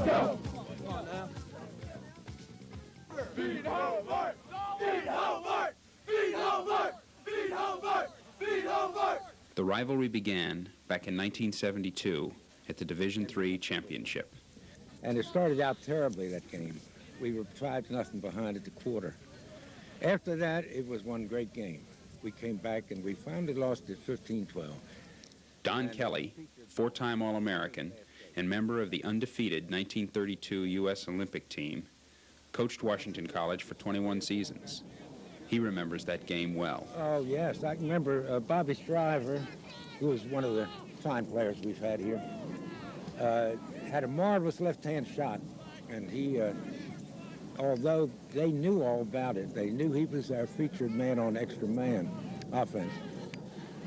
Let's go! Come on now. Beat Hobart! Beat Hobart! Beat Hobart! Beat Hobart! Beat Hobart! The rivalry began back in 1972 at the Division III Championship. And it started out terribly, that game. We were 5-0 behind at the quarter. After that, it was one great game. We came back and we finally lost it 15-12. Don Kelly, four-time All-American and member of the undefeated 1932 U.S. Olympic team, coached Washington College for 21 seasons. He remembers that game well. Oh, yes. I remember Bobby Shriver, who was one of the fine players we've had here, had a marvelous left-hand shot. And he, although they knew all about it, they knew he was our featured man on extra man offense,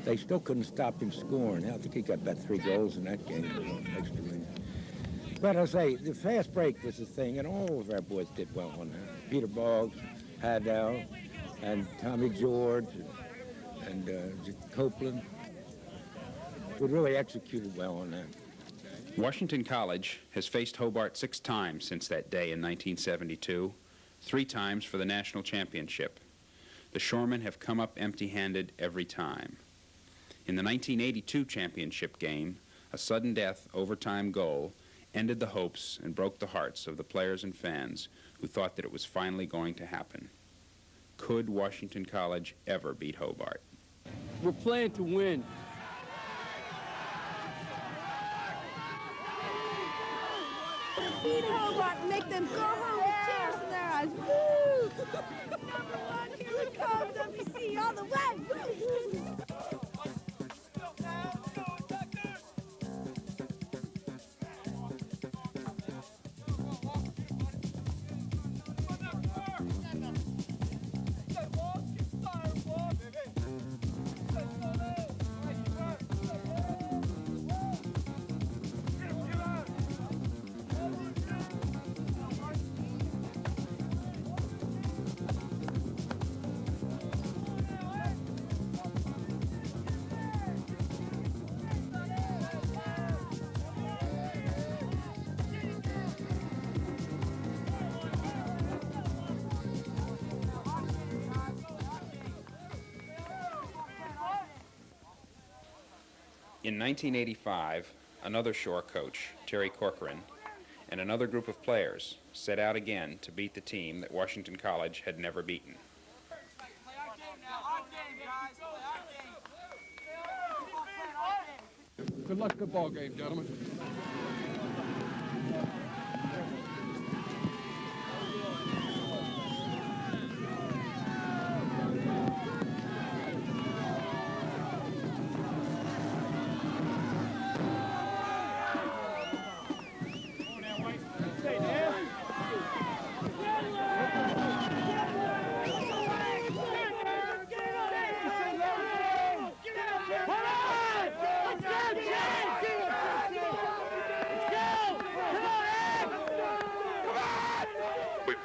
they still couldn't stop him scoring. I think he got about 3 goals in that game on extra man. But I say, the fast break was the thing, and all of our boys did well on that. Peter Boggs, Hadow, and Tommy George, and Copeland. We really executed well on that. Washington College has faced Hobart 6 times since that day in 1972, 3 times for the national championship. The Shoremen have come up empty-handed every time. In the 1982 championship game, a sudden death overtime goal ended the hopes and broke the hearts of the players and fans who thought that it was finally going to happen. Could Washington College ever beat Hobart? We're playing to win. Beat Hobart and make them go home with tears in their eyes. Woo! Number 1, here we come, WC, all the way. Woo! In 1985, another Shore coach, Terry Corcoran, and another group of players set out again to beat the team that Washington College had never beaten. Good luck, good ball game, gentlemen.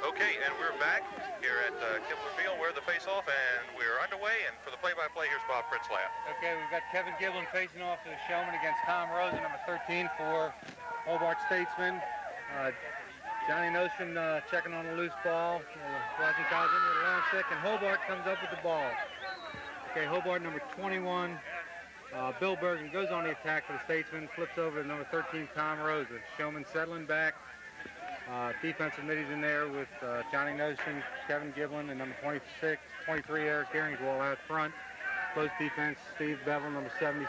Okay, and we're back here at Kibler Field. We're the face-off, and we're underway. And for the play-by-play, here's Bob Pritzlaff. Okay, we've got Kevin Giblin facing off to the Shoremen against Tom Rosen, number 13 for Hobart Statesman. Johnny Notion checking on a loose ball. Washington College in with a long stick, and Hobart comes up with the ball. Okay, Hobart number 21. Bill Bergen goes on the attack for the Statesman, flips over to number 13, Tom Rosen. Shoremen settling back. Defensive middies in there with Johnny Notion, Kevin Giblin, and number 23, Eric Garingswall out front. Close defense, Steve Bevel, number 77.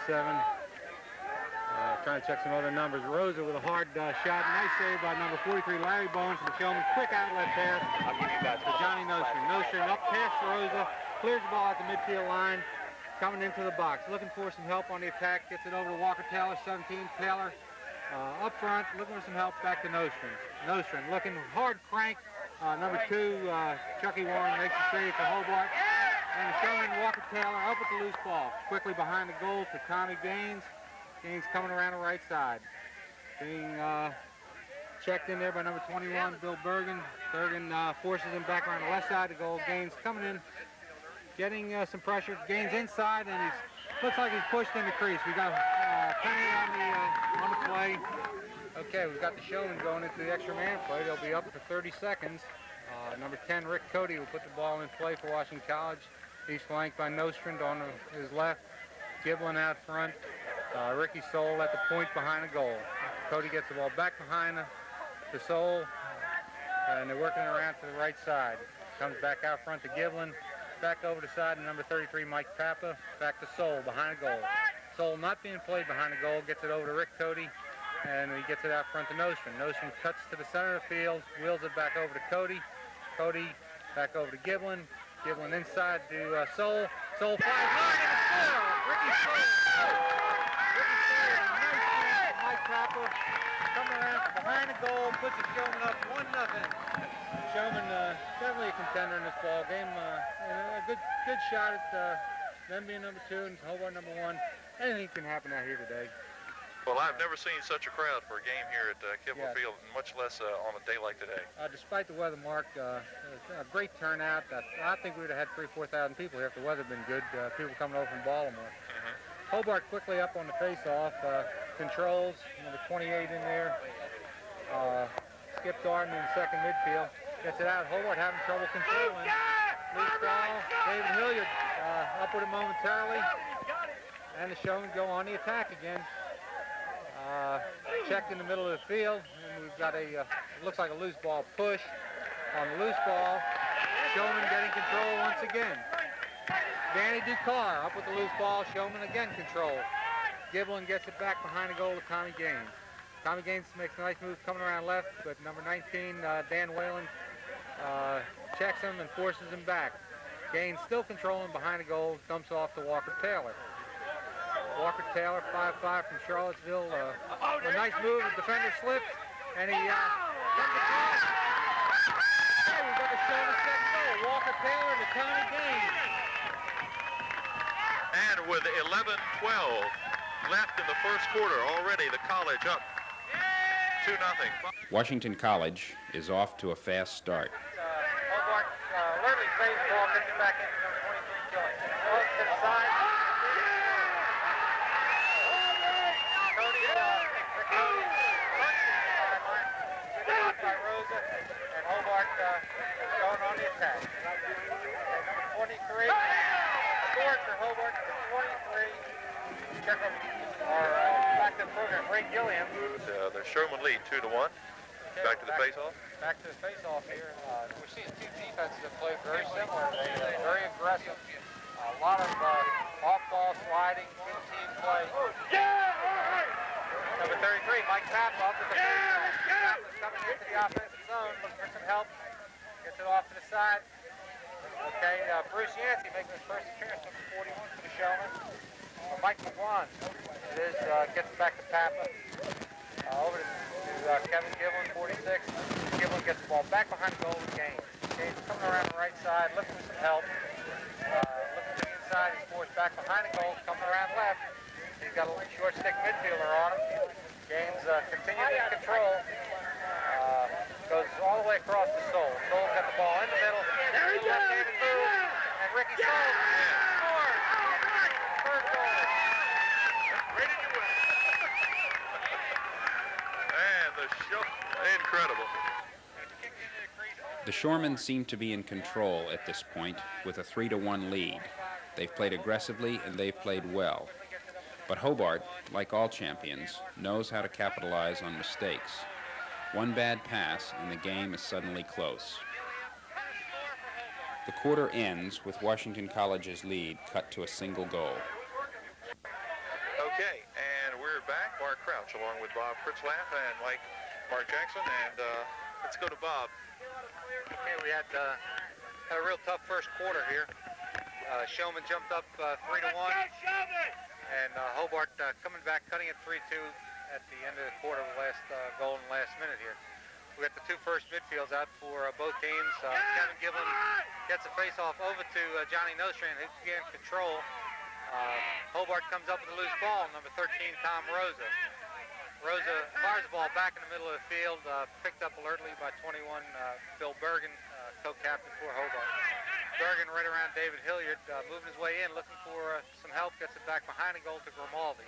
Trying to check some other numbers. Rosa with a hard shot. Nice save by number 43, Larry Bones from the Shoremen. Quick outlet pass to Johnny Notion. Notion up past Rosa, clears the ball at the midfield line, coming into the box. Looking for some help on the attack. Gets it over to Walker Taylor, 17. Taylor up front, looking for some help back to Notion. Notion looking hard crank. Number 2, Chucky Warren makes the save for Hobart. And the Shoreman, Walker Taylor, up with the loose ball. Quickly behind the goal to Tommy Gaines. Gaines coming around the right side. Being checked in there by number 21, Bill Bergen. Bergen forces him back around the left side to goal. Gaines coming in, getting some pressure. Gaines inside, and looks like he's pushed in the crease. We got penalty on the play. Okay, we've got the Shoremen going into the extra man play. They'll be up for 30 seconds. Number 10, Rick Cody, will put the ball in play for Washington College. He's flanked by Nostrand on his left, Giblin out front, Ricky Soule at the point behind the goal. Cody gets the ball back behind the Soule, and they're working around to the right side. Comes back out front to Giblin, back over the side to number 33, Mike Papa, back to Soule behind the goal. Soule not being played behind the goal, gets it over to Rick Cody, and he gets it out front to Nostrand. Nostrand cuts to the center of the field, wheels it back over to Cody. Cody back over to Giblin. Giblin inside to Soule. Soule flies hard and a score! Ricky Soule. Ricky Soule, a nice chance from Mike Papa. Coming around from behind the goal, puts the Shoremen up 1-0. Shoremen definitely a contender in this ball game. And a good shot at them being number 2 and Hobart number 1. Anything can happen out here today. Well, I've never seen such a crowd for a game here at Kibler Field, much less on a day like today. Despite the weather, Mark, a great turnout. I think we would have had 3,000 or 4,000 people here if the weather had been good. People coming over from Baltimore. Hobart quickly up on the face-off. Controls, number 28 in there. Skip Darden in the second midfield. Gets it out. Hobart having trouble controlling. Loose ball. David Hilliard up with it momentarily. And the Shoremen go on the attack again. Checked in the middle of the field, and we've got looks like a loose ball push. On the loose ball, Shoremen getting control once again. Danny Ducar up with the loose ball, Shoremen again control. Giblin gets it back behind the goal to Tommy Gaines. Tommy Gaines makes a nice move coming around left, but number 19, Dan Whalen, checks him and forces him back. Gaines still controlling behind the goal, dumps off to Walker Taylor. Walker Taylor, 5'5" from Charlottesville. A nice move, the defender slipped, and he comes across. Hey, we've got the Shoremen second goal. Walker Taylor to Tommy Gaines. And with 11-12 left in the first quarter, already the College up 2-0. Washington College is off to a fast start. Hobart literally plays the ball, gets it back into number 23, Gillian. Goes to the side. And Hobart going on the attack. Number 23, scored for Hobart, number 23. Check out our back to the program, Ray Gilliam. The Shoremen lead 2-1. Back to the face-off. Back to the face-off here. We're seeing two defenses that play very similar. They're very aggressive. A lot of off-ball sliding, good team play. Number 33, Mike Papa up at the face-off. Papa's coming into the offensive zone, looking for some help. Gets it off to the side. Okay, Bruce Yancey making his first appearance, number 41 for the Shoremen. Mike McGuan, it is, gets it back to Papa. Over to Kevin Giblin, 46. Giblin gets the ball back behind the goal with Gaines. Gaines coming around the right side, looking for some help. Looking to the inside, he's forced back behind the goal, coming around left. He's got a short stick midfielder on him. Gaines continuing to control. Goes all the way across the Soule. Soule's got the ball in the middle. There he goes! And Ricky Soule scores! Third goal. And the show, incredible. The Shoremen seem to be in control at this point with a 3-1 lead. They've played aggressively and they've played well. But Hobart, like all champions, knows how to capitalize on mistakes. One bad pass and the game is suddenly close. The quarter ends with Washington College's lead cut to a single goal. Okay, and we're back. Mark Crouch along with Bob Pritzlaff and Mark Jackson, and let's go to Bob. Okay, we had a real tough first quarter here. Shoremen jumped up 3-1. And Hobart coming back, cutting it 3-2 at the end of the quarter, the last goal in the last minute here. We got the two first midfields out for both teams. Kevin Giblin gets a face-off over to Johnny Nostrand, who's in control. Hobart comes up with a loose ball, number 13, Tom Rosa. Rosa fires the ball back in the middle of the field, picked up alertly by 21, Bill Bergen, co-captain for Hobart. Bergen right around David Hilliard, moving his way in, looking for some help, gets it back behind the goal to Grimaldi.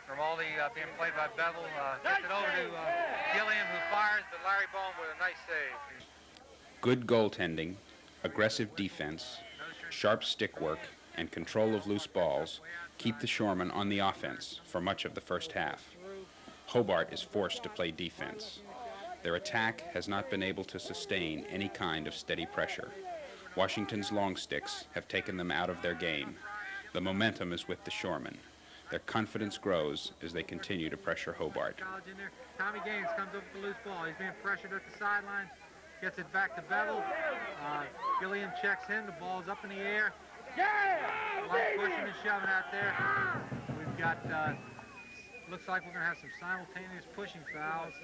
from all the being played by Bevel. Gets it over to Gilliam, who fires, but Larry Bone with a nice save. Good goaltending, aggressive defense, sharp stick work, and control of loose balls keep the Shoremen on the offense for much of the first half. Hobart is forced to play defense. Their attack has not been able to sustain any kind of steady pressure. Washington's long sticks have taken them out of their game. The momentum is with the Shoremen. Their confidence grows as they continue to pressure Hobart. Tommy Gaines comes up with the loose ball. He's being pressured at the sideline. Gets it back to Bevel. Gilliam checks in. The ball's up in the air. A lot of pushing and shoving out there. We've got, looks like we're going to have some simultaneous pushing fouls.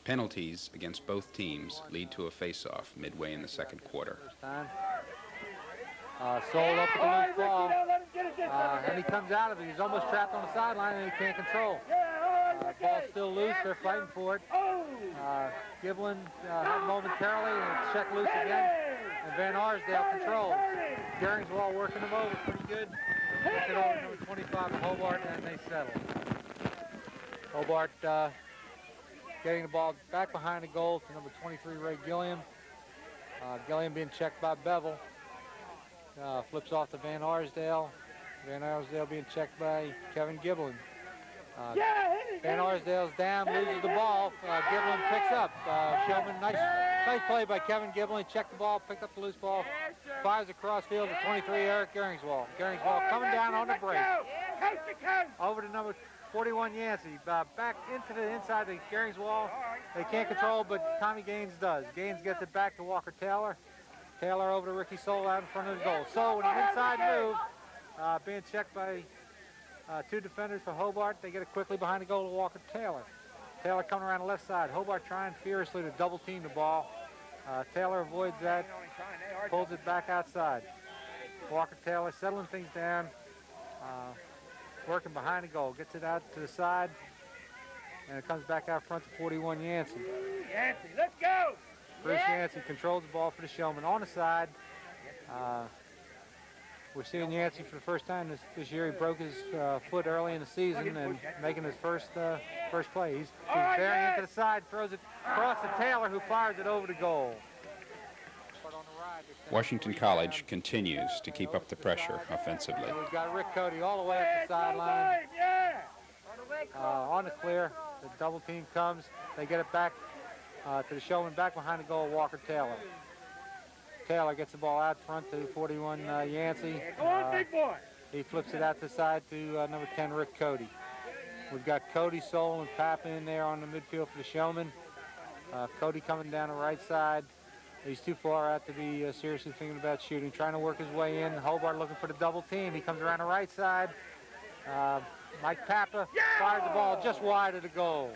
Penalties against both teams lead to a face-off midway in the second quarter. Sold up with the loose ball. And he comes out of it. He's almost trapped on the sideline and he can't control. Ball's still loose. They're fighting for it. Giblin had momentarily and it's checked loose again. And Van Arsdale controls. Geringswald working them over pretty good. Gets it over to number 25 of Hobart and they settle. Hobart getting the ball back behind the goal to number 23, Ray Gilliam. Gilliam being checked by Bevel. Flips off to Van Arsdale. Van Arsdale being checked by Kevin Giblin. Van Arsdale's down, loses the ball. Giblin picks up. Showman, nice play by Kevin Giblin. Checked the ball, picked up the loose ball, fires across field to 23, Eric Geringswald. Geringswald coming down on the break. Over to number 41, Yancey. Back into the inside of Geringswald. They can't control, but Tommy Gaines does. Gaines gets it back to Walker Taylor. Taylor over to Ricky Soul out in front of the goal. So when an inside move, being checked by two defenders for Hobart, they get it quickly behind the goal to Walker Taylor. Taylor coming around the left side. Hobart trying furiously to double team the ball. Taylor avoids that, pulls it back outside. Walker Taylor settling things down, working behind the goal. Gets it out to the side, and it comes back out front to 41 Yancey. Yancey, let's go! Bruce Yancey controls the ball for the Showman on the side. We're seeing Yancey for the first time this year. He broke his foot early in the season and making his first play. He's bearing into the side, throws it across to Taylor, who fires it over the goal. Washington College continues to keep up the pressure offensively. And we've got Rick Cody all the way up the sideline. On the clear, the double team comes. They get it back to the Showman, back behind the goal, Walker Taylor. Taylor gets the ball out front to 41 Yancey. He flips it out to the side to number 10 Rick Cody. We've got Cody, Soul, and Pappa in there on the midfield for the Showman. Cody coming down the right side. He's too far out to be seriously thinking about shooting. Trying to work his way in. Hobart looking for the double team. He comes around the right side. Mike Pappa fires the ball just wide of the goal.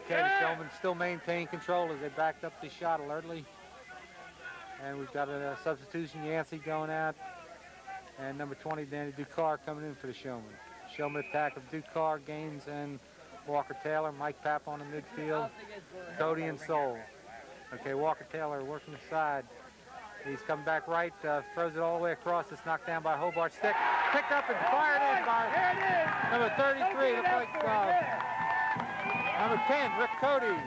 Okay, the Showmen still maintain control as they backed up the shot alertly. And we've got a substitution, Yancey going out. And number 20, Danny Ducar coming in for the Showmen. Showman attack of Ducar, Gaines, and Walker Taylor. Mike Papp on the midfield. Cody and Soul. Okay, Walker Taylor working the side. He's coming back right, throws it all the way across. It's knocked down by Hobart stick. Picked up and fired in by number 33. Looks like number 10, Rick Cody.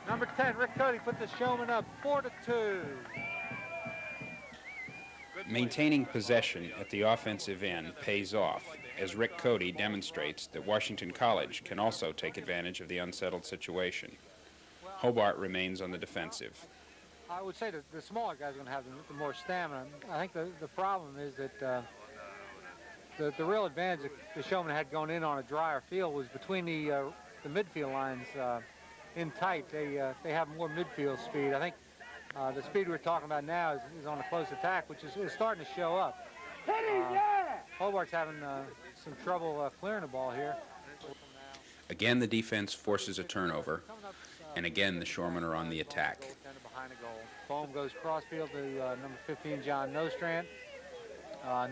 Number 10, Rick Cody put the Showman up 4-2. Maintaining possession at the offensive end pays off, as Rick Cody demonstrates that Washington College can also take advantage of the unsettled situation. Hobart remains on the defensive. I would say that the smaller guys are going to have the more stamina. I think the problem is that the real advantage that the Showmen had going in on a drier field was between the midfield lines in tight. They have more midfield speed. I think the speed we're talking about now is on a close attack, which is starting to show up. Hobart's having some trouble clearing the ball here. Again, the defense forces a turnover, and again the Shoremen are on the attack. Foam goes crossfield to number 15, John Nostrand.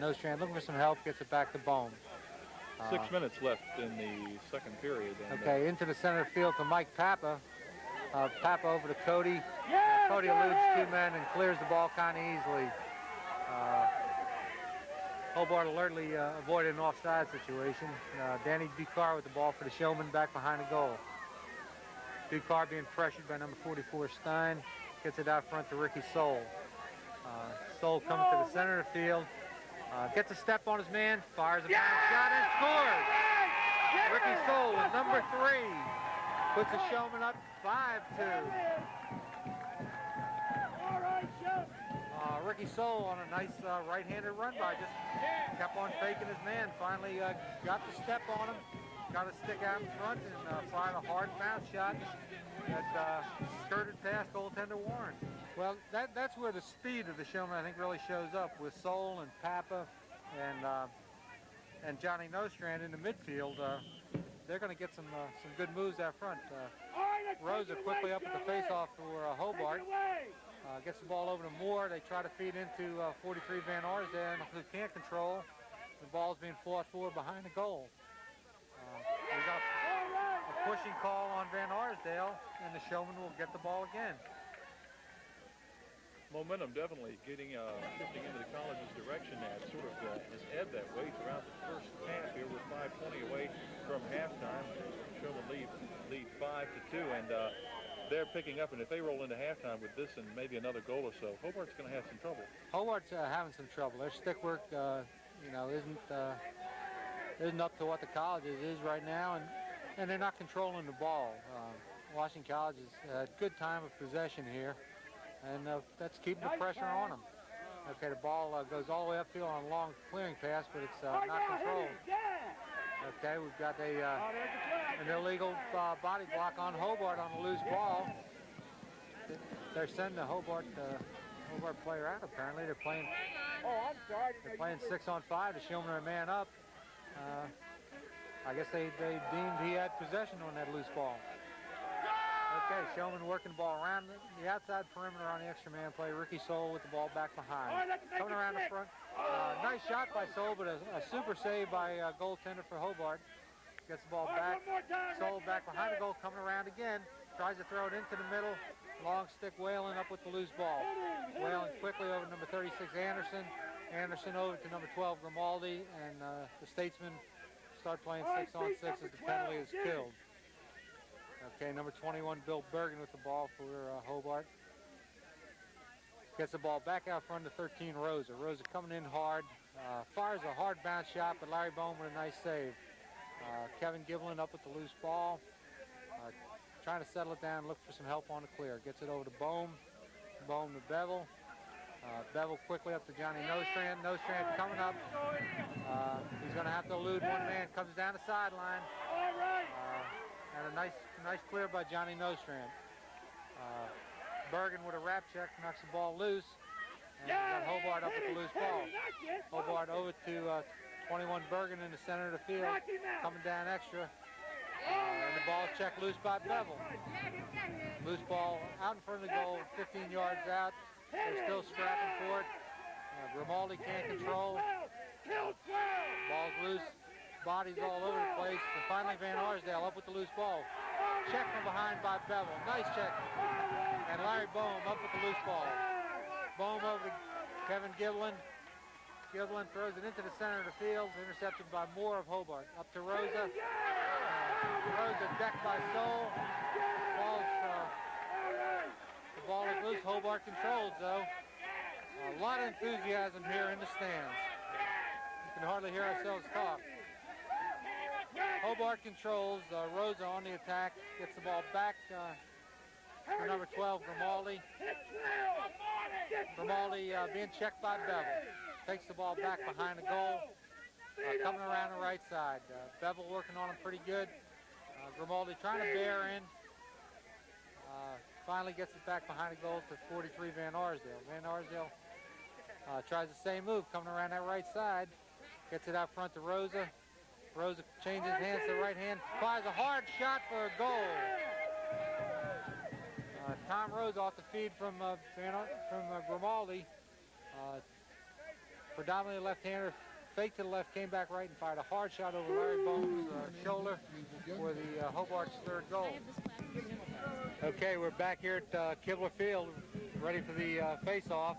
Nostrand looking for some help, gets it back to Bohm. 6 minutes left in the second period. Okay, into the center field to Mike Pappa. Pappa over to Cody. Cody eludes two men and clears the ball kind of easily. Hobart alertly avoided an offside situation. Danny Ducar with the ball for the Shoremen back behind the goal. Ducar being pressured by number 44 Stein. Gets it out front to Ricky Soule. Soule comes to the center of the field. Gets a step on his man. Fires a bounce shot and scores. Ricky Soule with number 3. Puts the Shoremen up 5-2. Ricky Soule on a nice right-handed run by. Just kept on faking his man. Finally got the step on him. Got a stick out in front and fired a hard bounce shot that skirted past goaltender Warren. Well, that's where the speed of the Shoremen, I think, really shows up with Soule and Papa and Johnny Nostrand in the midfield. They're going to get some good moves out front. Rosa quickly up at the face-off for Hobart. Gets the ball over to Moore. They try to feed into 43 Van Arsdale, who can't control. The ball's being fought for behind the goal. We got a pushing call on Van Arsdale, and the Shoremen will get the ball again. Momentum definitely getting shifting into the college's direction. That sort of has ebbed that way throughout the first half here with 5:20 away from halftime. Shoremen lead 5-2, and they're picking up. And if they roll into halftime with this and maybe another goal or so, Hobart's going to have some trouble. Hobart's having some trouble. Their stick work, isn't up to what the college's is right now, and they're not controlling the ball. Washington College has had good time of possession here, and that's keeping the pressure on them. Okay, the ball goes all the way upfield on a long clearing pass, but it's not controlled. Okay, we've got an illegal body block on Hobart on the loose ball. They're sending the Hobart player out. Apparently, they're playing 6-on-5. The Shoremen are a man up. I guess they deemed he had possession on that loose ball. Okay, Shoremen working the ball around the outside perimeter on the extra man play. Ricky Soule with the ball back behind. Coming around the front. Nice shot by Soule, but a super save by goaltender for Hobart. Gets the ball back. Soule back behind the goal, coming around again. Tries to throw it into the middle. Long stick Whalen up with the loose ball. Whalen quickly over to number 36 Anderson. Anderson over to number 12 Grimaldi, and the Statesmen start playing 6-on-6 as the penalty is killed. Okay, number 21 Bill Bergen with the ball for Hobart. Gets the ball back out front to 13 Rosa. Rosa coming in hard, fires a hard bounce shot, but Larry Bohm with a nice save. Kevin Giblin up with the loose ball, trying to settle it down, look for some help on the clear. Gets it over to Bohm. Bohm to Bevel. Bevel quickly up to Johnny Nostrand. Nostrand coming up. He's going to have to elude one man. Comes down the sideline. And a nice clear by Johnny Nostrand. Bergen with a wrap check knocks the ball loose. And got Hobart up with the loose ball. Hobart over to 21 Bergen in the center of the field. Coming down extra. And the ball checked loose by Bevel. Loose ball out in front of the goal, 15 yards out. They're still scrapping for it. Grimaldi can't control. Ball's loose. Bodies all over the place. And finally Van Arsdale up with the loose ball. Check from behind by Bevel. Nice check. And Larry Bohm up with the loose ball. Bohm over to Kevin Giblin. Giblin throws it into the center of the field. Intercepted by Moore of Hobart. Up to Rosa. Rosa decked by Soule. The ball is loose. Hobart controls, though. A lot of enthusiasm here in the stands. You can hardly hear ourselves talk. Hobart controls. Rosa on the attack. Gets the ball back for number 12, Grimaldi. Grimaldi being checked by Bevel. Takes the ball back behind the goal. Coming around the right side. Bevel working on him pretty good. Grimaldi trying to bear in. Finally gets it back behind the goal to 43 Van Arsdale. Van Arsdale tries the same move, coming around that right side. Gets it out front to Rosa. Rosa changes hands to the right hand. Fires a hard shot for a goal. Tom Rosa off the feed from Grimaldi. Predominantly left-hander. Fake to the left, came back right and fired a hard shot over Larry Bohm's shoulder for the Hobart's third goal. Okay, we're back here at Kibler Field, ready for the face-off.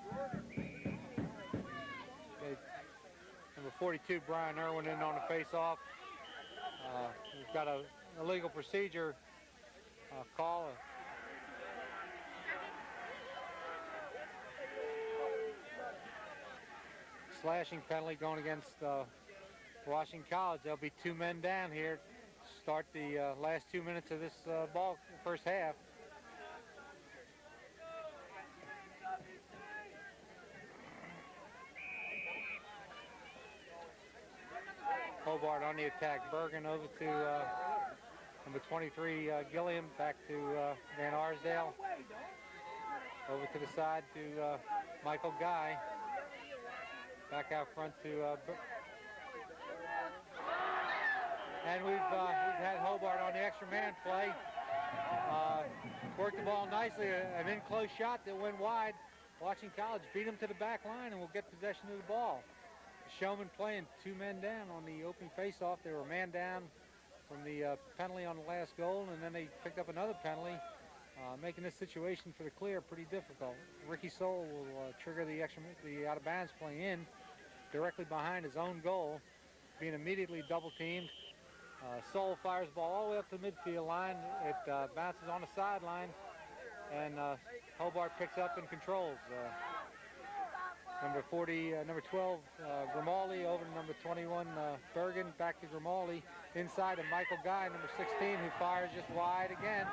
Okay. Number 42, Brian Irwin, in on the face-off. We've got a illegal procedure call. Slashing penalty going against Washington College. There'll be 2 men down here to start the last 2 minutes of this first half. Hobart on the attack. Bergen over to number 23, Gilliam, back to Van Arsdale. Over to the side to Michael Guy. Back out front to and we've had Hobart on the extra man play. Worked the ball nicely, an in-close shot that went wide. Washington College beat him to the back line and will get possession of the ball. Shoremen playing 2 men down on the opening face-off. They were man down from the penalty on the last goal, and then they picked up another penalty, making this situation for the clear pretty difficult. Ricky Soul will trigger the out-of-bounds play in directly behind his own goal, being immediately double-teamed. Soul fires the ball all the way up to the midfield line. It bounces on the sideline, and Hobart picks up and controls. Number 12, Grimaldi over to number 21, Bergen, back to Grimaldi, inside to Michael Guy, number 16, who fires just wide again.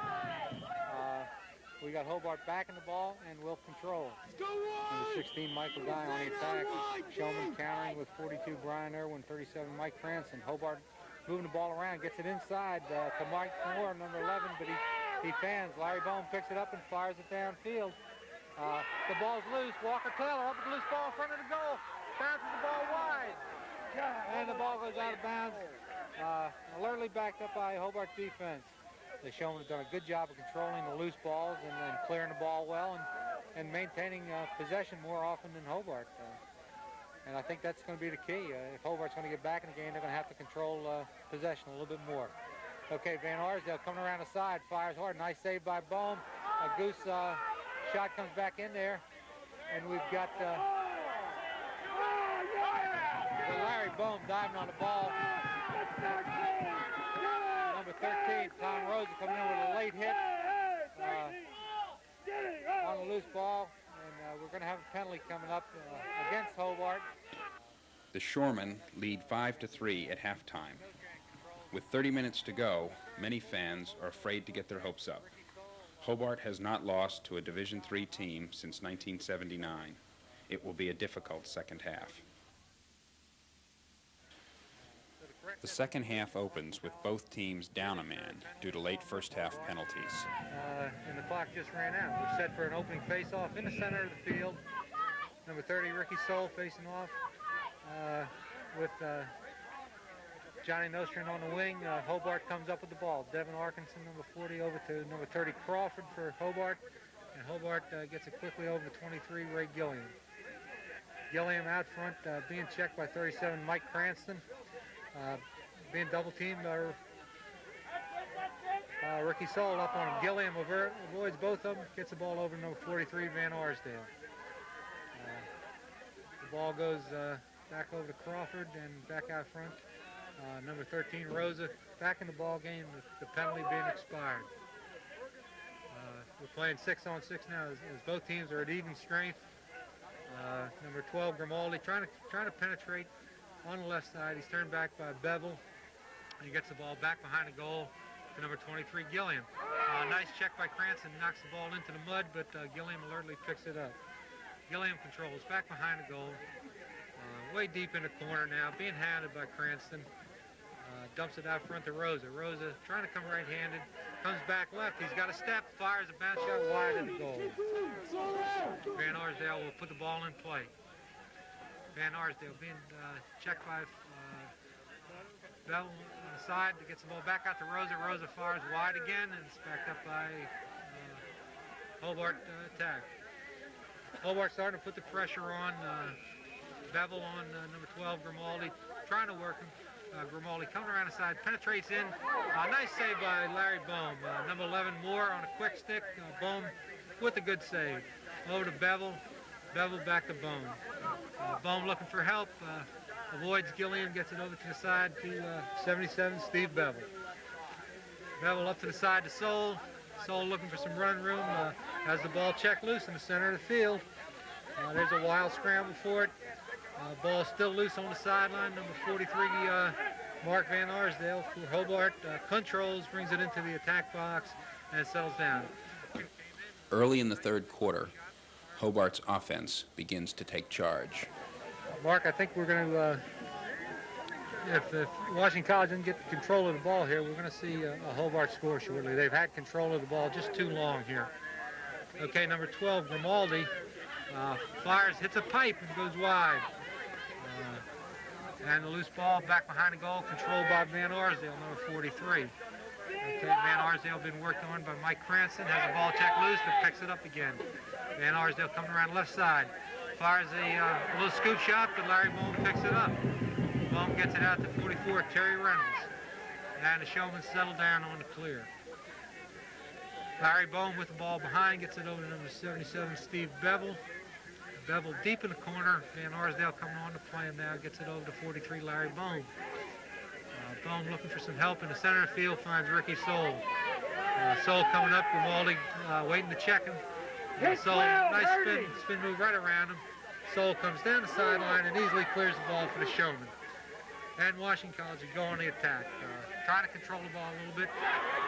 We got Hobart back in the ball and will control. Number 16, Michael Guy on the attack. Shoremen countering with 42, Brian Irwin, 37, Mike Cranston. Hobart moving the ball around, gets it inside to Mike Moore, number 11, but he fans. Larry Bone picks it up and fires it downfield. The ball's loose. Walker Taylor up with the loose ball in front of the goal. Bounces the ball wide. And the ball goes out of bounds. Alertly backed up by Hobart defense. The Shoremen have done a good job of controlling the loose balls and then clearing the ball well and maintaining possession more often than Hobart. And I think that's going to be the key. If Hobart's going to get back in the game, they're going to have to control possession a little bit more. Okay, Van Arsdale coming around the side, fires hard. Nice save by Bohm. A goose shot comes back in there. And we've got Larry Bohm diving on the ball. Number 13, Tom Rosa, coming in with a late hit on the loose ball. And we're going to have a penalty coming up against Hobart. The Shoremen lead 5-3 at halftime. With 30 minutes to go, many fans are afraid to get their hopes up. Hobart has not lost to a Division III team since 1979. It will be a difficult second half. The second half opens with both teams down a man due to late first half penalties. And the clock just ran out. We're set for an opening face-off in the center of the field. Number 30, Ricky Soul, facing off with Johnny Nostrin on the wing. Hobart comes up with the ball. Devin Arkinson, number 40, over to number 30, Crawford for Hobart. And Hobart gets it quickly over to 23, Ray Gilliam. Gilliam out front, being checked by 37, Mike Cranston. Being double-teamed, Ricky Soul up on him. Gilliam avoids both of them, gets the ball over to number 43, Van Arsdale. The ball goes back over to Crawford and back out front. Number 13, Rosa, back in the ball game, the penalty being expired. We're playing 6-on-6 now as both teams are at even strength. Number 12, Grimaldi, trying to penetrate on the left side. He's turned back by Bevel. He gets the ball back behind the goal to number 23, Gilliam. Nice check by Cranston, knocks the ball into the mud, but Gilliam alertly picks it up. Gilliam controls back behind the goal. Way deep in the corner now, being hounded by Cranston. Dumps it out front to Rosa. Rosa trying to come right-handed, comes back left. He's got a step, fires a bounce shot wide in the goal. Van Arsdale will put the ball in play. Van Arsdale being checked by Bell on the side to get the ball back out to Rosa. Rosa fires wide again, and it's backed up by Hobart attack. Hobart starting to put the pressure on. Bevel on number 12, Grimaldi, trying to work him. Grimaldi coming around the side, penetrates in. Nice save by Larry Bohm. Number 11, Moore on a quick stick. Bohm with a good save. Over to Bevel. Bevel back to Bohm. Bohm looking for help. avoids Gilliam, gets it over to the side to 77, Steve Bevel. Bevel up to the side to Soul. Soul looking for some run room, has the ball checked loose in the center of the field. There's a wild scramble for it. Ball still loose on the sideline. Number 43, Mark Van Arsdale for Hobart, controls, brings it into the attack box, and settles down. Early in the third quarter, Hobart's offense begins to take charge. Mark, I think we're going to, if Washington College doesn't get control of the ball here, we're going to see a Hobart score shortly. They've had control of the ball just too long here. Okay, number 12, Grimaldi, fires, hits a pipe, and goes wide. And the loose ball back behind the goal, controlled by Van Arsdale, number 43. Okay, Van Arsdale been worked on by Mike Cranston, has the ball checked loose, but picks it up again. Van Arsdale coming around the left side, fires a little scoop shot, but Larry Bohm picks it up. Bohm gets it out to 44, Terry Reynolds. And the Shoremen settle down on the clear. Larry Bohm with the ball behind, gets it over to number 77, Steve Bevel. Bevel deep in the corner. Van Arsdale coming on to play him now, gets it over to 43, Larry Bohm. Bohm looking for some help in the center of the field, finds Ricky Soul. Soul coming up, Grimaldi waiting to check him. Soul, nice spin move right around him. Soul comes down the sideline and easily clears the ball for the Shoremen. And Washington College will go on the attack, trying to control the ball a little bit.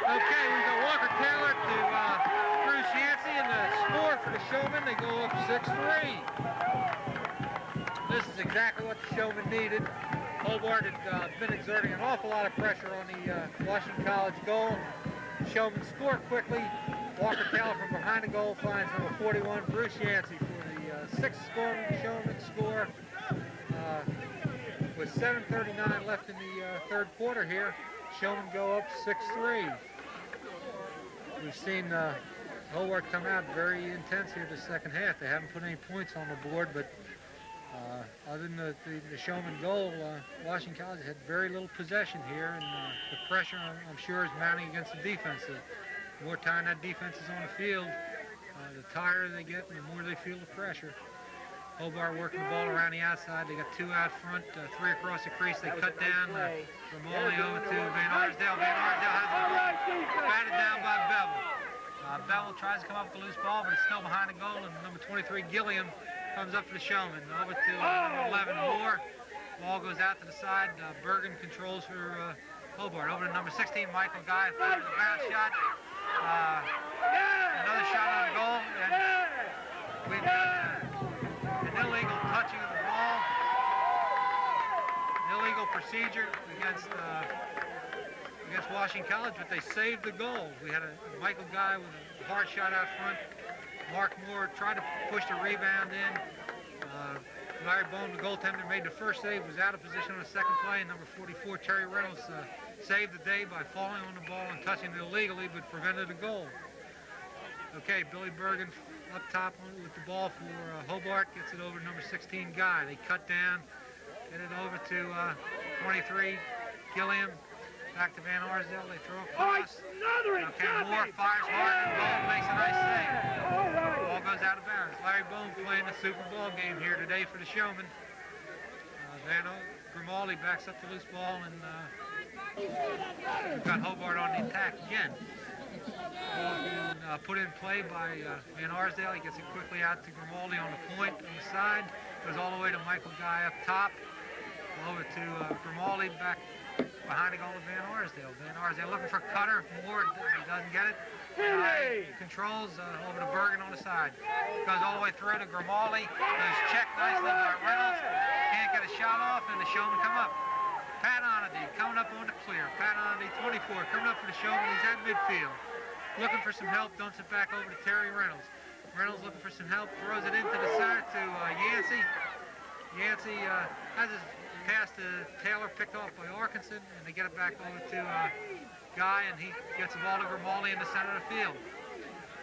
Okay, we've got Walker Taylor to Bruce Yancey, and the score for the Shoremen, they go up 6-3. This is exactly what the Shoremen needed. Hobart had been exerting an awful lot of pressure on the Washington College goal. The Shoremen score quickly. Walker Taylor from behind the goal finds number 41, Bruce Yancey, for the sixth score of the Shoremen score. With 7:39 left in the third quarter here, Shoremen go up 6-3. We've seen Hobart come out very intense here the second half. They haven't put any points on the board, but other than the Shoremen goal, Washington College had very little possession here, and the pressure, I'm sure, is mounting against the defense. The more time that defense is on the field, the tighter they get and the more they feel the pressure. Hobart working the ball around the outside. They got two out front, three across the crease. They cut down Grimaldi over to Van Arsdale. Van Arsdale has the ball batted down by Bevel. Bevel tries to come up with the loose ball, but it's still behind the goal, and number 23, Gilliam, comes up for the Shoremen. Over to number 11, Moore. Ball goes out to the side. Bergen controls for Hobart. Over to number 16, Michael Guy, fires a bounce shot. Another shot on goal, and we've got an illegal touching of the ball. An illegal procedure against Washington College, but they saved the goal. We had a Michael Guy with a hard shot out front. Mark Moore tried to push the rebound in. Larry Bohm, the goaltender, made the first save, was out of position on the second play, and number 44, Terry Reynolds, saved the day by falling on the ball and touching it illegally, but prevented a goal. Okay, Billy Bergen up top with the ball for Hobart, gets it over to number 16, Guy. They cut down, get it over to 23, Gilliam. Back to Van Arsdale, they throw across. Okay, Moore fires hard and Bohm makes a nice save. Ball goes out of bounds. Larry Bohm playing the Super Bowl game here today for the Shoremen. Grimaldi backs up the loose ball, and we've got Hobart on the attack again. Put in play by Van Arsdale. He gets it quickly out to Grimaldi on the point on the side. Goes all the way to Michael Guy up top. Over to Grimaldi back behind the goal of Van Arsdale. Van Arsdale looking for Cutter. Moore doesn't get it. Controls over to Bergen on the side. Goes all the way through to Grimaldi. Goes checked nicely by Reynolds. Can't get a shot off, and the Shoremen come up. Pat Onady coming up on the clear. Pat Onady, 24, coming up for the Shoremen. He's at midfield. Looking for some help. Dumps it back over to Terry Reynolds. Reynolds looking for some help. Throws it into the center to Yancey. Yancey has his pass to Taylor, picked off by Arkinson, and they get it back over to Guy, and he gets the ball to Grimaldi in the center of the field.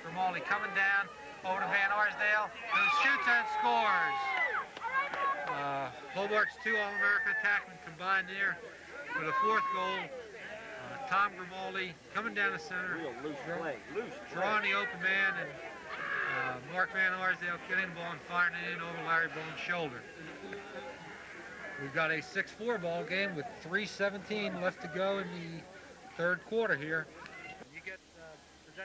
Grimaldi coming down over to Van Arsdale, who shoots and scores. Hobart's two All-America attackmen combined there for the fourth goal. Tom Grimaldi coming down the center, drawing the open man, and Mark Van Arsdale getting the ball and firing it in over Larry Bohn's shoulder. We've got a 6-4 ball game with 3:17 left to go in the third quarter here.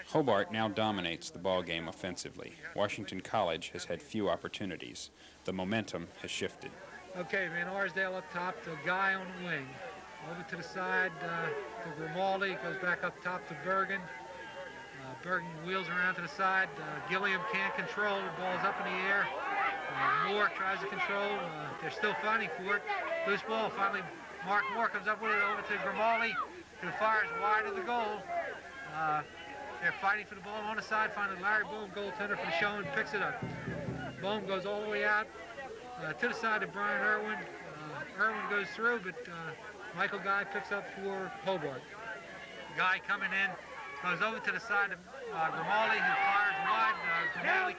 Hobart now dominates the ball game offensively. Washington College has had few opportunities. The momentum has shifted. Okay, Van Arsdale up top, the guy on the wing. Over to the side to Grimaldi, goes back up top to Bergen. Bergen wheels around to the side. Gilliam can't control, the ball's up in the air. Moore tries to control, they're still fighting for it. Loose ball, finally Mark Moore comes up with it over to Grimaldi, who fires wide of the goal. They're fighting for the ball on the side. Finally, Larry Bohm, goaltender for the Shoremen, picks it up. Bohm goes all the way out to the side of Brian Irwin. Irwin goes through, but Michael Guy picks up for Hobart. Guy coming in, goes over to the side of Grimaldi, who fires wide. Grimaldi,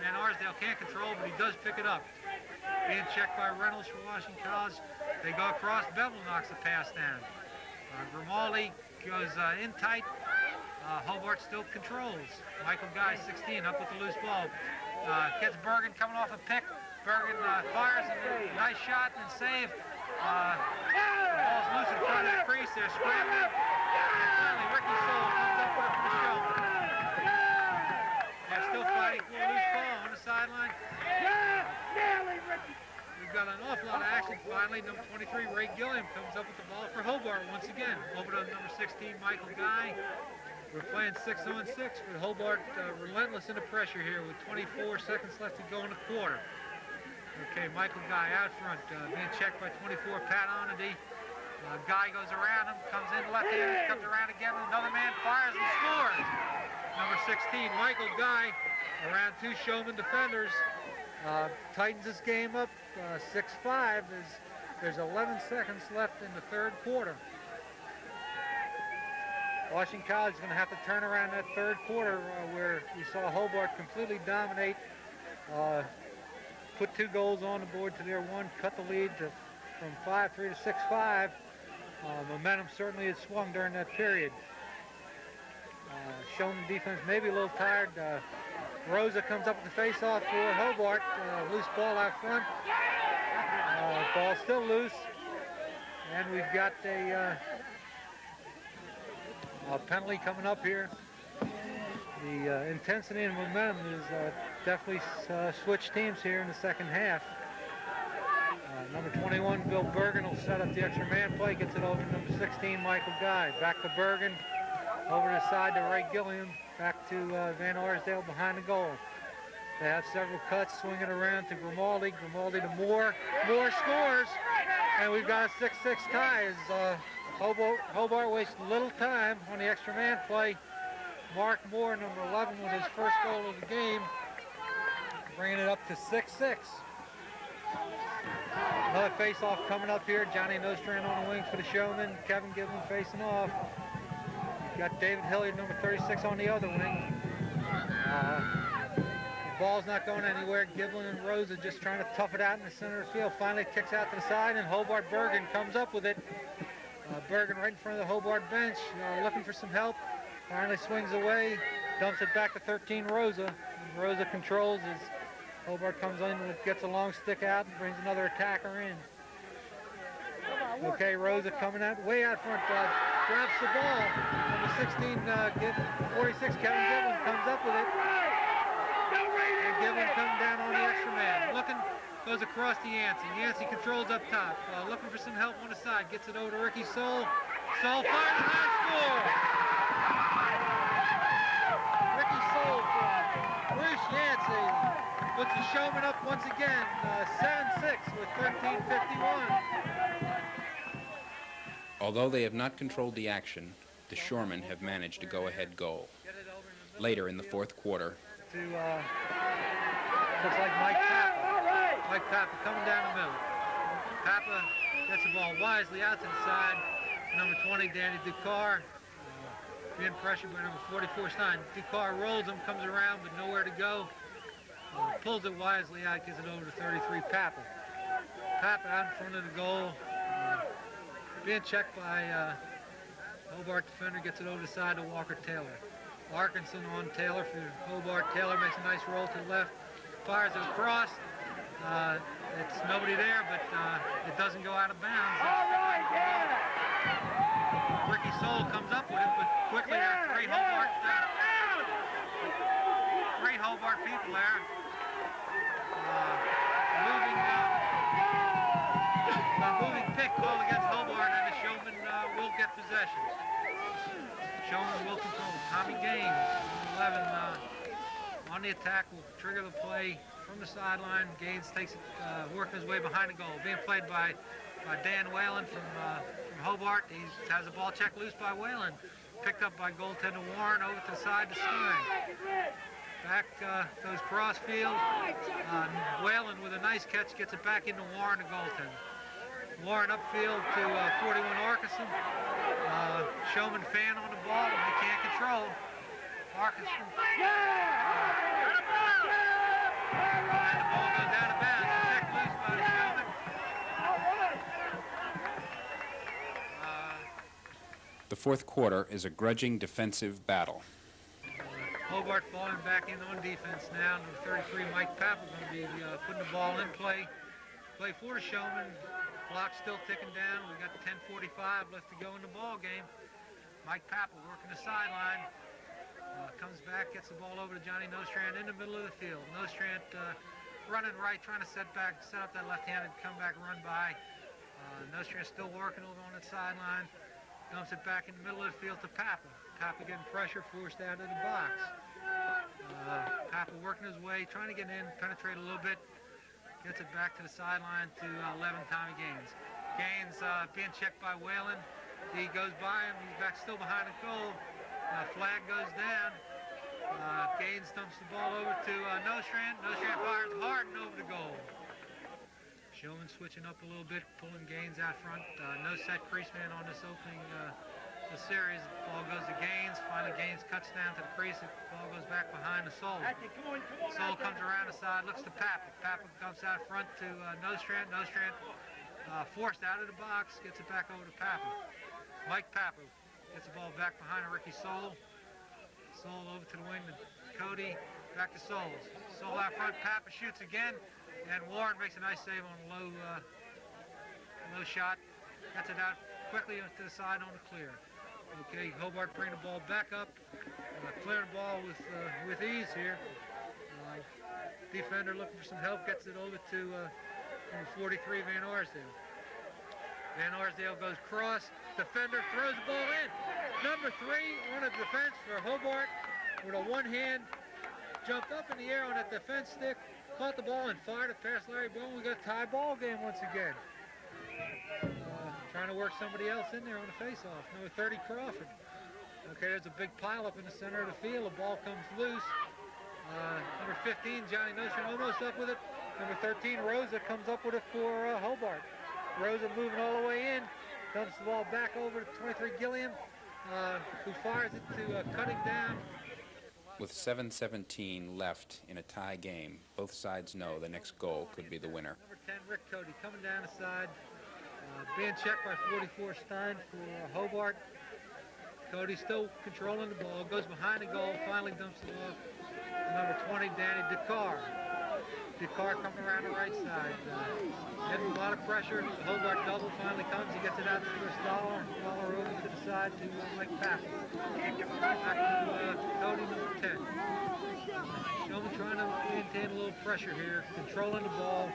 Van Arsdale can't control, but he does pick it up. Being checked by Reynolds for Washington College. They go across. Bevel knocks the pass down. Grimaldi goes in tight. Hobart still controls. Michael Guy, 16, up with the loose ball. Gets Bergen coming off a pick. Bergen fires a nice shot and save. The ball's loose in front of the crease. They're scrambling. And finally, Ricky Soul comes up with it for the show. They're still fighting for a loose ball on the sideline. We've got an awful lot of action. Finally, number 23, Ray Gilliam, comes up with the ball for Hobart once again. Over to number 16, Michael Guy. We're playing 6-on-6 with Hobart relentless in the pressure here with 24 seconds left to go in the quarter. Okay, Michael Guy out front, being checked by 24, Pat Onedy. Guy goes around him, comes in left-handed, comes around again, another man fires and scores. Number 16, Michael Guy, around two Shoremen defenders, tightens this game up, 6-5. There's 11 seconds left in the third quarter. Washington College is going to have to turn around that third quarter where we saw Hobart completely dominate, put 2 goals on the board to their 1, cut the lead from 5-3 to 6-5. Momentum certainly has swung during that period. Shoremen defense maybe a little tired. Rosa comes up with the face-off for Hobart. Loose ball out front. Ball still loose. And we've got a penalty coming up here. The intensity and momentum is definitely switched teams here in the second half. Number 21, Bill Bergen, will set up the extra man play, gets it over to number 16, Michael Guy. Back to Bergen, over to the side to Ray Gilliam, back to Van Arsdale behind the goal. They have several cuts, swinging around to Grimaldi, Grimaldi to Moore. Moore scores, and we've got a 6-6 tie as Hobart wasted little time on the extra man play. Mark Moore, number 11, with his first goal of the game, bringing it up to 6-6. Another face-off coming up here. Johnny Nostrand on the wing for the Shoremen. Kevin Giblin facing off. You've got David Hilliard, number 36, on the other wing. The ball's not going anywhere. Giblin and Rosa just trying to tough it out in the center of the field. Finally kicks out to the side, and Hobart Bergen comes up with it. Bergen right in front of the Hobart bench, looking for some help. Finally swings away, dumps it back to 13, Rosa. And Rosa controls as Hobart comes in and gets a long stick out and brings another attacker in. Okay, Rosa coming out, way out front, grabs the ball. Number 16, 46, Kevin Giblin comes up with it. And Giblin comes down on the extra man. Looking, goes across to Yancey. Yancey controls up top. Looking for some help on the side. Gets it over to Ricky Soul. Soul fires and high score! Ricky Soul from Bruce Yancey puts the Shoremen up once again, 7-6 with 13:51. Although they have not controlled the action, the Shoremen have managed a go-ahead goal. Later in the fourth quarter, To looks like Mike Papa. Mike Papa coming down the middle. Papa gets the ball wisely out to the side. Number 20, Danny Ducar, being pressured by number 44, Stein. Ducar rolls him, comes around, but nowhere to go. Pulls it wisely out, gives it over to 33, Papa. Papa out in front of the goal. Being checked by Hobart defender, gets it over the side to Walker Taylor. Arkinson on Taylor for Hobart. Taylor makes a nice roll to the left, fires it across. It's nobody there, but it doesn't go out of bounds. Ricky Soul comes up with it, but quickly there are three Hobart people there. Moving pick called against Hobart, and the Shoremen will get possession. Shoremen will control. Tommy Gaines, 11, on the attack, will trigger the play from the sideline. Gaines takes it, working his way behind the goal. Being played by Dan Whalen from Hobart. He has the ball checked loose by Whalen. Picked up by goaltender Warren over to the side to Stein. Back goes Crossfield. Whalen with a nice catch gets it back into Warren, the goaltender. Warren upfield to 41 Arkeson. Shoreman fan on the ball, and he can't control. Arkeson. And the ball goes out of bounds. Checked loose by the Shoreman. The fourth quarter is a grudging defensive battle. Hobart falling back in on defense now. Number 33, Mike Papel, going to be putting the ball in play. Play for the Shoremen. Clock's still ticking down. We got 10:45 left to go in the ball game. Mike Papel working the sideline. Comes back, gets the ball over to Johnny Nostrand in the middle of the field. Nostrand running right, trying to set up that left-handed comeback run by. Nostrand still working over on that sideline. Dumps it back in the middle of the field to Papel. Papel getting pressure, forced out of the box. Papel working his way, trying to get in, penetrate a little bit. Gets it back to the sideline to 11, Tommy Gaines. Gaines being checked by Whalen. He goes by him. He's back still behind the goal. Flag goes down. Gaines dumps the ball over to Nostrand. Nostrand fires hard and over the goal. Shoreman switching up a little bit, pulling Gaines out front. No set crease man on this opening the series. The ball goes to Gaines. Finally, Gaines cuts down to the crease. The ball goes back behind the Soul. Soul comes around the side, looks to Papel. Papel dumps out front to Nostrand. Nostrand forced out of the box, gets it back over to Papel. Mike Papel gets the ball back behind Ricky Soul. Soul over to the wing to Cody. Back to Soul. Soul out front. Papel shoots again. And Warren makes a nice save on a low shot. Gets it out quickly to the side on the clear. Okay, Hobart bring the ball back up. Clearing the ball with ease here. Defender looking for some help. Gets it over to number 43, Van Arsdale. Van Arsdale goes cross. Defender throws the ball in. Number 3 on the defense for Hobart with a one-hand. Jumped up in the air on that defense stick. Caught the ball and fired it past Larry Boone. We got a tie ball game once again. Trying to work somebody else in there on the face-off. Number 30, Crawford. Okay, there's a big pile up in the center of the field. The ball comes loose. Number 15, Johnny Nostrand, almost up with it. Number 13, Rosa, comes up with it for Hobart. Rosa moving all the way in. Dumps the ball back over to 23, Gilliam, who fires it to Cutting down. With 7:17 left in a tie game, both sides know the next goal could be the winner. Number 10, Rick Cody, coming down the side. Being checked by 44, Stein for Hobart. Cody still controlling the ball, goes behind the goal, finally dumps it off to number 20, Danny Descar. Descar coming around the right side. Getting a lot of pressure. The Hobart double finally comes. He gets it out to Chris Dollar. Dollar over to the side to Mike Papel. Back to Cody, number 10. Shoreman trying to maintain a little pressure here, controlling the ball.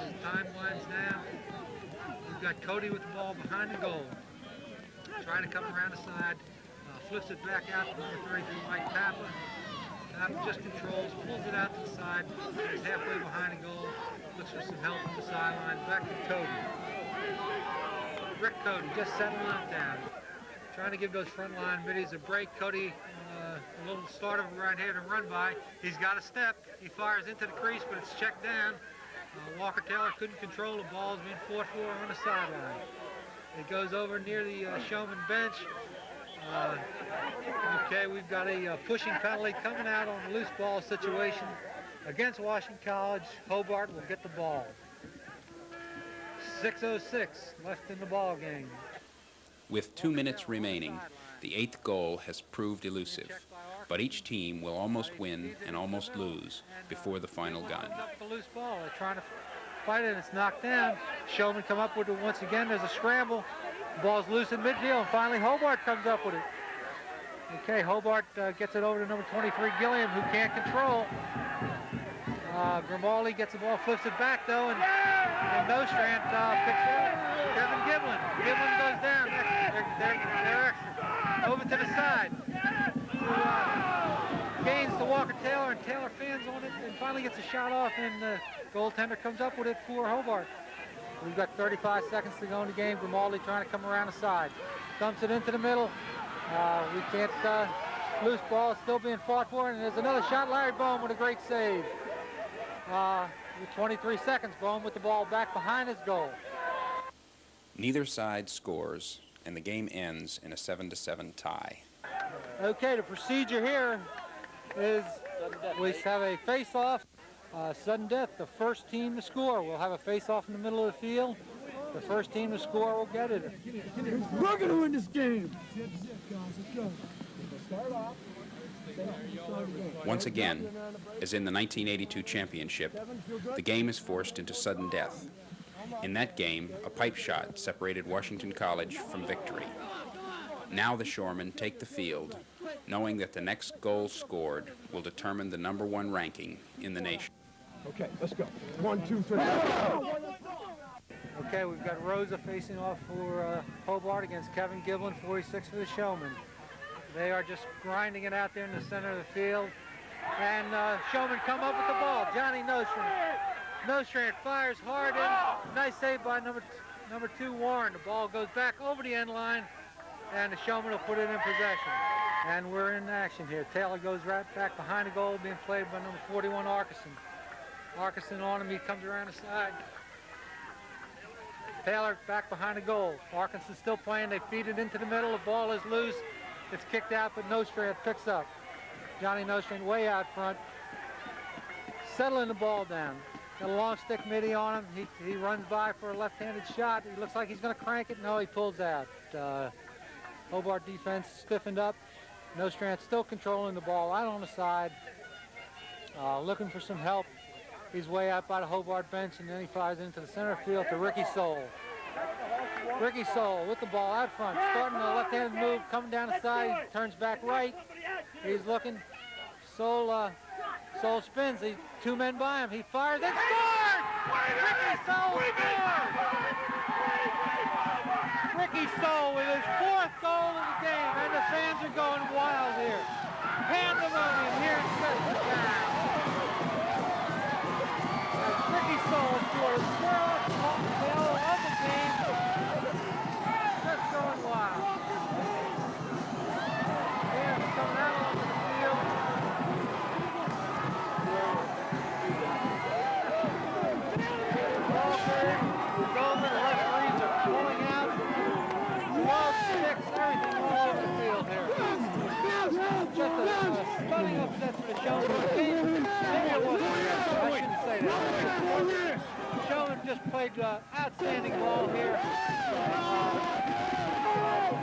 As time winds down, we've got Cody with the ball behind the goal. Trying to come around the side. Flips it back out to number 33, Mike Papel. Papel just controls, pulls it out to the side. He's halfway behind the goal. Looks for some help from the sideline. Back to Cody. Rick Cody just settling it down. Trying to give those front line middies a break. Cody, a little start of a right-hander run by. He's got a step. He fires into the crease, but it's checked down. Walker Taylor couldn't control the ball. It's being fought for on the sideline. It goes over near the Shoreman bench. Okay, we've got a pushing penalty coming out on a loose ball situation against Washington College. Hobart will get the ball. 6:06 left in the ball game. With 2 minutes remaining, the 8th goal has proved elusive. but each team will almost win and almost lose before the final gun. Up the loose ball. They're trying to fight it. It's knocked down. Shoremen come up with it once again. There's a scramble. The ball's loose in midfield, and finally Hobart comes up with it. Okay, Hobart gets it over to number 23, Gilliam, who can't control. Grimaldi gets the ball, flips it back though, and Nostrand picks it up. Kevin Giblin. Giblin goes down. They're extra. Over to the side. Gains to Walker Taylor, and Taylor fans on it and finally gets a shot off, and the goaltender comes up with it for Hobart. We've got 35 seconds to go in the game. Grimaldi trying to come around the side. Dumps it into the middle. We can't, loose ball still being fought for, and there's another shot. Larry Bohm with a great save. With 23 seconds, Bohm with the ball back behind his goal. Neither side scores, and the game ends in a 7-7 tie. Okay, the procedure here is we have a face-off, sudden death. The first team to score will have a face-off in the middle of the field. The first team to score will get it. We're going to win this game. Once again, as in the 1982 championship, the game is forced into sudden death. In that game, a pipe shot separated Washington College from victory. Now the Shoremen take the field, knowing that the next goal scored will determine the #1 ranking in the nation. Okay, let's go. 1, 2, 3. Okay, we've got Rosa facing off for Hobart against Kevin Giblin, 46 for the Shoremen. They are just grinding it out there in the center of the field. And Shoremen come up with the ball. Johnny Nostrand. Nostrand fires hard in. Nice save by number 2, Warren. The ball goes back over the end line, and the Shoremen will put it in possession. And we're in action here. Taylor goes right back behind the goal, being played by number 41, Arkeson. Arkeson on him. He comes around the side. Taylor back behind the goal. Arkansas still playing. They feed it into the middle. The ball is loose. It's kicked out, but Nostrand picks up. Johnny Nostrand way out front. Settling the ball down. Got a long stick midi on him. He runs by for a left-handed shot. He looks like he's going to crank it. No, he pulls out. Hobart defense stiffened up. Nostrand still controlling the ball out on the side. Looking for some help. He's way out by the Hobart bench, and then he fires into the center field to Ricky Soule. Ricky Soule with the ball out front, starting a left-handed move, coming down the side, he turns back right. He's looking. Soule spins. He's 2 men by him. He fires and scores! Ricky Soule scores! Ricky Soule with his 4th goal of the game, and the fans are going wild here. Pandemonium here in Chestertown. Ricky Soule scored his 4th goal of the game. Just going wild. Fans coming out onto the field. The referees are pulling out. 12-6, everything all over the field here. Just a stunning upset for the Shoremen. Maybe it wasn't. I shouldn't say that. The Shoremen just played outstanding ball here.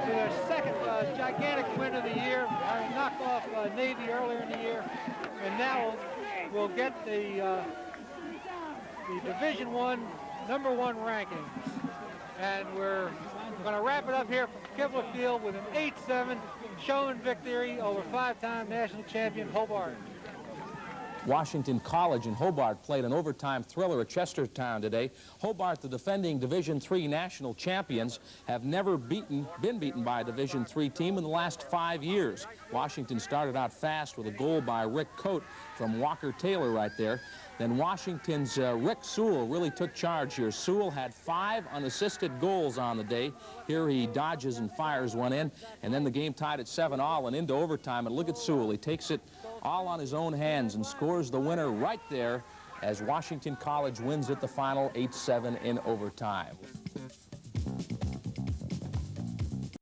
Their 2nd gigantic win of the year. Knocked off Navy earlier in the year. And now we'll get the Division I #1 rankings. And we're going to wrap it up here from Kibler Field with an 8-7 Shoremen victory over 5-time national champion Hobart. Washington College and Hobart played an overtime thriller at Chestertown today. Hobart, the defending Division III national champions, have never been beaten by a Division III team in the last 5 years. Washington started out fast with a goal by Rick Coate from Walker Taylor right there. Then Washington's Rick Sewell really took charge here. Sewell had 5 unassisted goals on the day. Here he dodges and fires one in, and then the game tied at 7-all and into overtime. And look at Sewell. He takes it all on his own hands and scores the winner right there as Washington College wins at the final 8-7 in overtime.